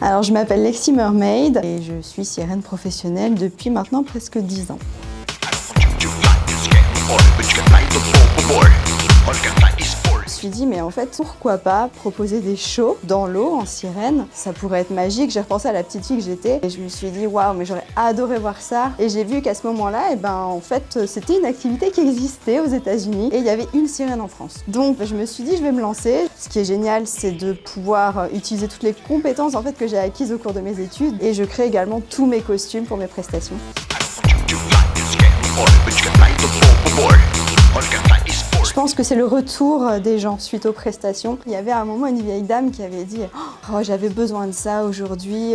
Alors je m'appelle Lexi Mermaid et je suis sirène professionnelle depuis maintenant presque 10 ans. Je me suis dit mais en fait pourquoi pas proposer des shows dans l'eau en sirène, ça pourrait être magique. J'ai repensé à la petite fille que j'étais et je me suis dit waouh mais j'aurais adoré voir ça, et j'ai vu qu'à ce moment-là en fait c'était une activité qui existait aux États-Unis et il y avait une sirène en France. Donc je me suis dit je vais me lancer. Ce qui est génial c'est de pouvoir utiliser toutes les compétences en fait que j'ai acquises au cours de mes études, et je crée également tous mes costumes pour mes prestations. Je pense que c'est le retour des gens suite aux prestations. Il y avait à un moment une vieille dame qui avait dit « Oh, j'avais besoin de ça aujourd'hui,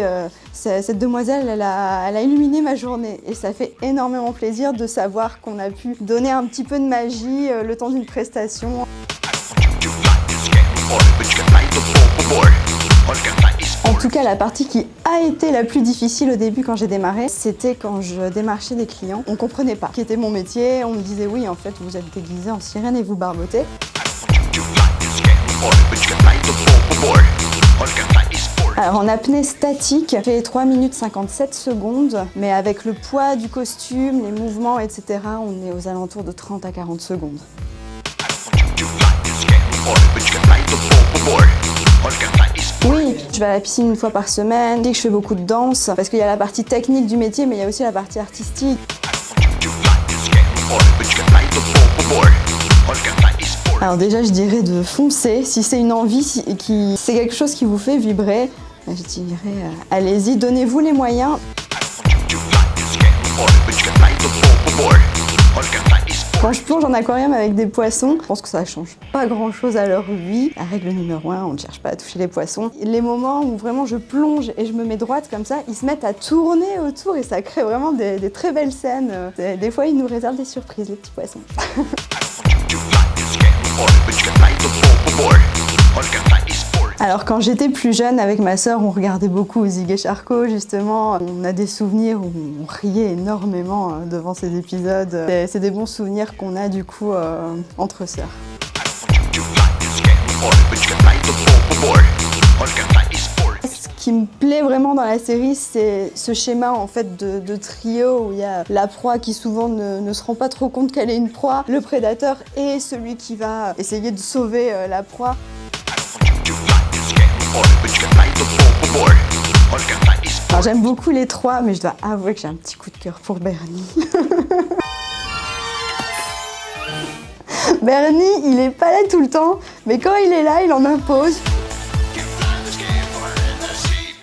cette demoiselle, elle a illuminé ma journée ». Et ça fait énormément plaisir de savoir qu'on a pu donner un petit peu de magie le temps d'une prestation. En tout cas, la partie qui a été la plus difficile au début quand j'ai démarré, c'était quand je démarchais des clients. On comprenait pas qui était mon métier, on me disait oui en fait vous êtes déguisé en sirène et vous barbotez. Alors en apnée statique, j'ai 3 minutes 57 secondes, mais avec le poids du costume, les mouvements, etc., on est aux alentours de 30 à 40 secondes. Oui, je vais à la piscine une fois par semaine, je fais beaucoup de danse, parce qu'il y a la partie technique du métier, mais il y a aussi la partie artistique. Alors déjà, je dirais de foncer, si c'est une envie, si c'est quelque chose qui vous fait vibrer, je dirais allez-y, donnez-vous les moyens. Quand je plonge en aquarium avec des poissons, je pense que ça change pas grand-chose à leur vie. La règle numéro 1, on ne cherche pas à toucher les poissons. Les moments où vraiment je plonge et je me mets droite comme ça, ils se mettent à tourner autour et ça crée vraiment des très belles scènes. Des fois, ils nous réservent des surprises, les petits poissons. Alors quand j'étais plus jeune avec ma sœur, on regardait beaucoup Zig et Charcot justement. On a des souvenirs où on riait énormément devant ces épisodes. C'est des bons souvenirs qu'on a du coup entre sœurs. Ce qui me plaît vraiment dans la série, c'est ce schéma en fait de trio où il y a la proie qui souvent ne se rend pas trop compte qu'elle est une proie, le prédateur et celui qui va essayer de sauver la proie. Alors j'aime beaucoup les trois, mais je dois avouer que j'ai un petit coup de cœur pour Bernie. Bernie, il est pas là tout le temps, mais quand il est là, il en impose.